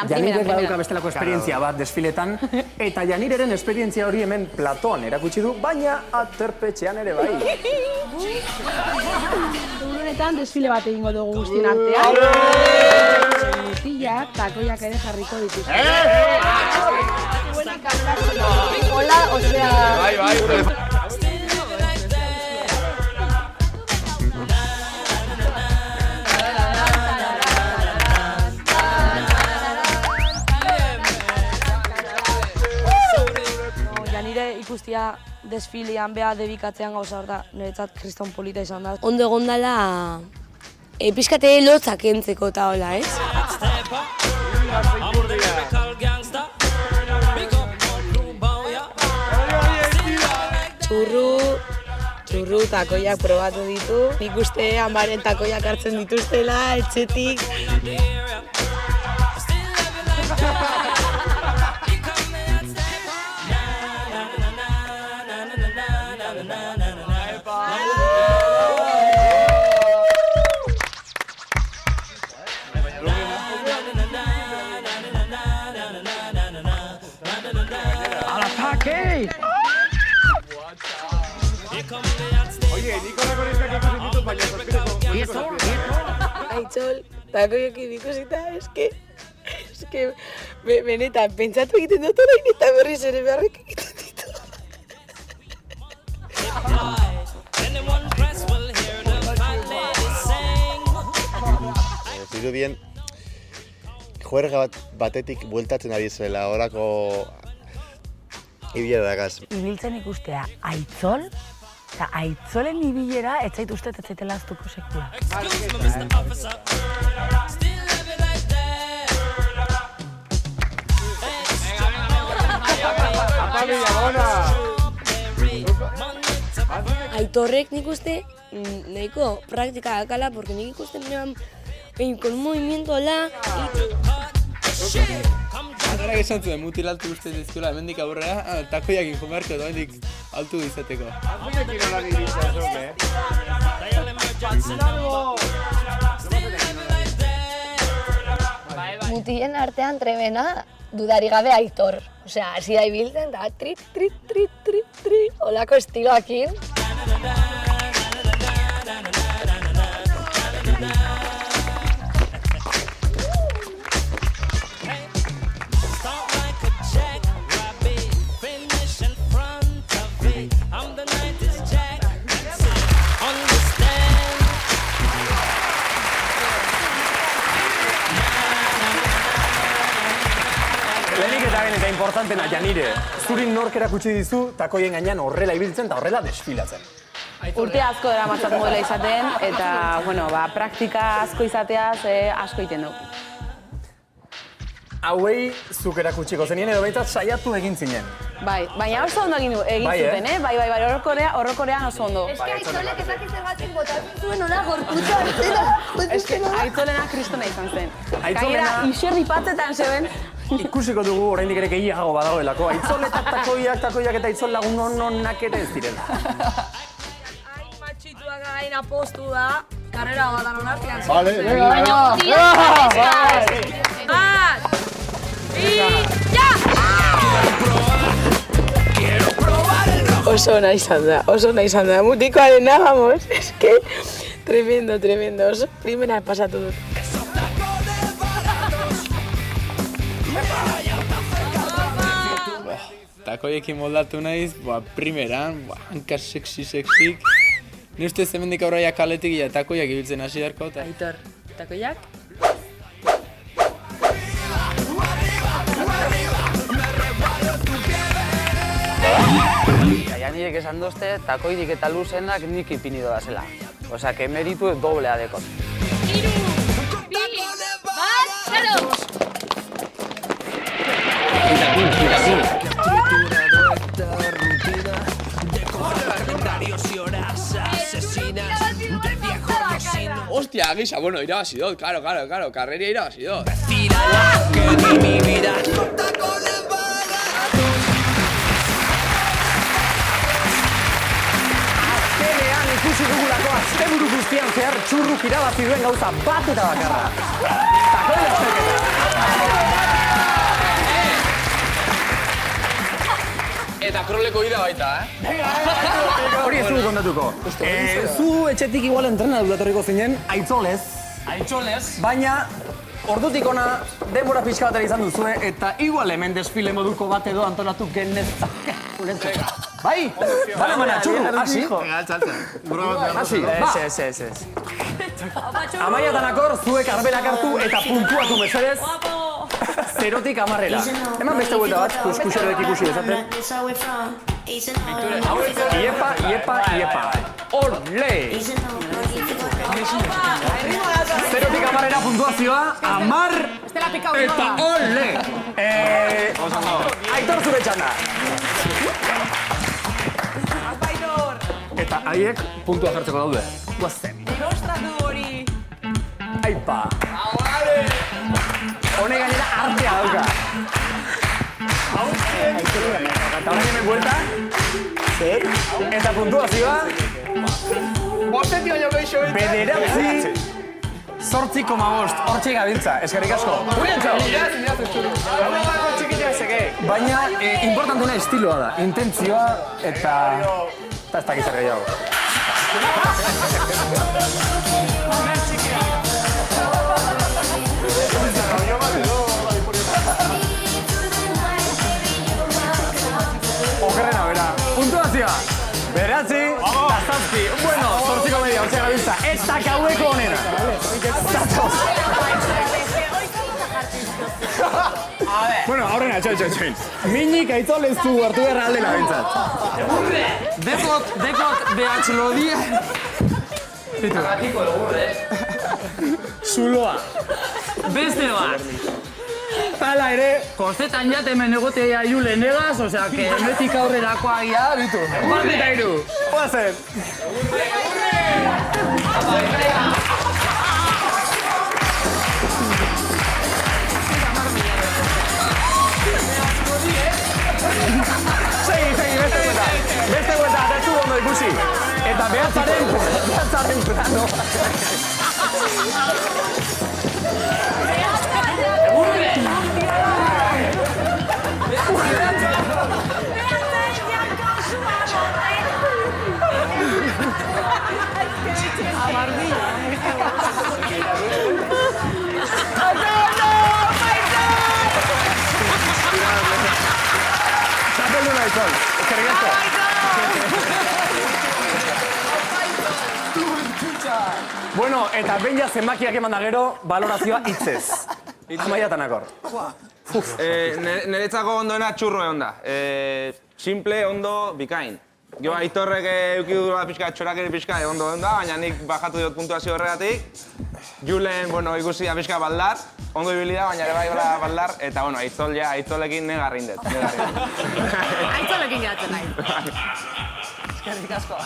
Janirek badauka bestelako esperientzia bat desfiletan, eta Janireren esperientzia hori hemen platoan erakutsi du, baina aterpetxean ere bai. Honetan desfile bat egingo dugu guztien artean. Mutilak, takoiak ere jarriko dituzte. Hola, osea... Bai. Nire ikustia desfilean beha debikatzean gauza hor da, niretzat kriston polita izan da. Ondo egondala pixkate lotzak entzeko eta hola, ez? Txurru takoiak probatu ditu. Nik uste amaren takoiak hartzen dituztela, etxetik. Aitzol, takoiekin ikusita, eske, benetan, pentsatu egiten dut orain eta berriz ere beharrek egiten ditu. Zirudien, juerga batetik bueltatzen ari zela, horako ibila dagaz. Ibiltzen ikustea Aitzol, eta Aitzolen ibilera ez zait uste ez zaitela aztuko sekula. Aitorrek nik uste nahiko praktika dakala, porque nik ikusten neban con un movimiento la... Gara esan zuen mutilaltu uste dizkiola, hemendik aurrera, takoiak info beharko da, hemendik altu izateko. Mutilen artean trebena, dudari gabe Aitor. Osea, hasi da ibiltzen, da tri, holako estiloakin. Lehenik eta importantena, Janire, zuri nork erakutsi dizu takoien gainean horrela ibiltzen eta horrela desfilatzen. Urte asko dara matzat modela izaten, eta, bueno, praktika asko izateaz asko egiten du. Hauei zuk erakutsiko zenien edo behintzat saiatu egin zinen. Bai, baina oso ondo egin zuten, Bai, horrokorean oso ondo. Eske Aitzolek ezakit zergatik botatzen zuen hola gorputza hartzena. Eske Aitzolena kristona izan zen. Gainera, iserri patzetan zeuen. Ikusiko dugu oraindik ere gehiago badagoelako. Aitzol eta takoiak eta Aitzol lagun onak ere ez direla. Hain matxituak gain apostu da, karrera bat anon artean. Vale, venga, Oso ona izan da, mutikoarena, vamos, eske, tremendo, oso primera pasatu dut. Takoiekin moldatu naiz, primeran, hanka sexy. Ni ustez hemendik aurrera kaletik ja takoiak ibiltzen hasi beharko eta... Aitor, takoiak? Janirek esan dozte, takoidik eta luzenak nik ipini doa zela. Osea, que meritu doblea dekot. 3, 2, 1, 0! Hostia, gisa, bueno, irabazi dut, claro, karreria irabazi dut. Azkenean ikusi dugulako asteburu guztian zehar txurruk irabazi duen gauza bat eta bakarra. Takoi lasterketa! akroleko ida baita, Hori ez dugu kontatuko. Zu etxetik igual entrenatu datorriko zinen, aitzolez. Aitzolez. Baina, ordutik ona denbora pixka batera izan duzue, eta igual hemen desfile moduko bat edo antolatu genezak. Bai? Bale, mana, txurru, hasi. Hasi, ez. Amaia Tanakor, zuek arbelak hartu eta puntuatu mesedez. 0-tik 10-era. Eman beste vuelta bat, kuskuseroek ikusi dezaten. Iepa. Ole! 0-tik 10-era puntuazioa, 10 eta ole! Aitor zure txanda. Eta haiek puntua jartzeko daude. Guazen. Irostratu hori. Aipa. Hone gainera artea dauka. Eta horrein hemen buelta. Zer? Eta puntuazioa. Bederatzi. 8,5. Hortxe gabiltza. Eskerrik asko. Baina, importantuna estiloa da. Intentzioa eta... Eta ez dakizar gehiago. Okerrena, bera. Puntuazioa. Beratzi, eta zazpi. Bueno, 8,5, hortxe gabiltza. Eta kaueko honena. Zatoz. Bueno, aurrena, txoin. Minik aitzolez du hartu beharra aldela bintzat. Dekot BH lodie. Agatiko egurre. Zuloa. Beste bat. Hala ere. Kostetan jatemen egotea jule negaz, osea, que emetik aurrerakoa agia, bitu. Bat eta iru. Oazen. Segi, beste vuelta, eta zu ondo ikusi. Eta behatzaren plano. Zapelduna Aitzol, eskerrik asko. Bueno, eta behin ja zenbakiak eman da gero, balorazioa hitzez. Amaia Tanakor. Niretzako ondoena txurro egon da. Simple, ondo, bikain. Jo, Aitorrek eukidu pixka, txorakeri pixka, ondo da, baina nik bajatu diot puntuazio horregatik. Julen, bueno, ikusi da pixka baldar, ondo ibili da, baina ere bai baldar, eta, bueno, Aitzolekin negarrin dut. Aitzolekin jatzen nahi. Eskerrik asko.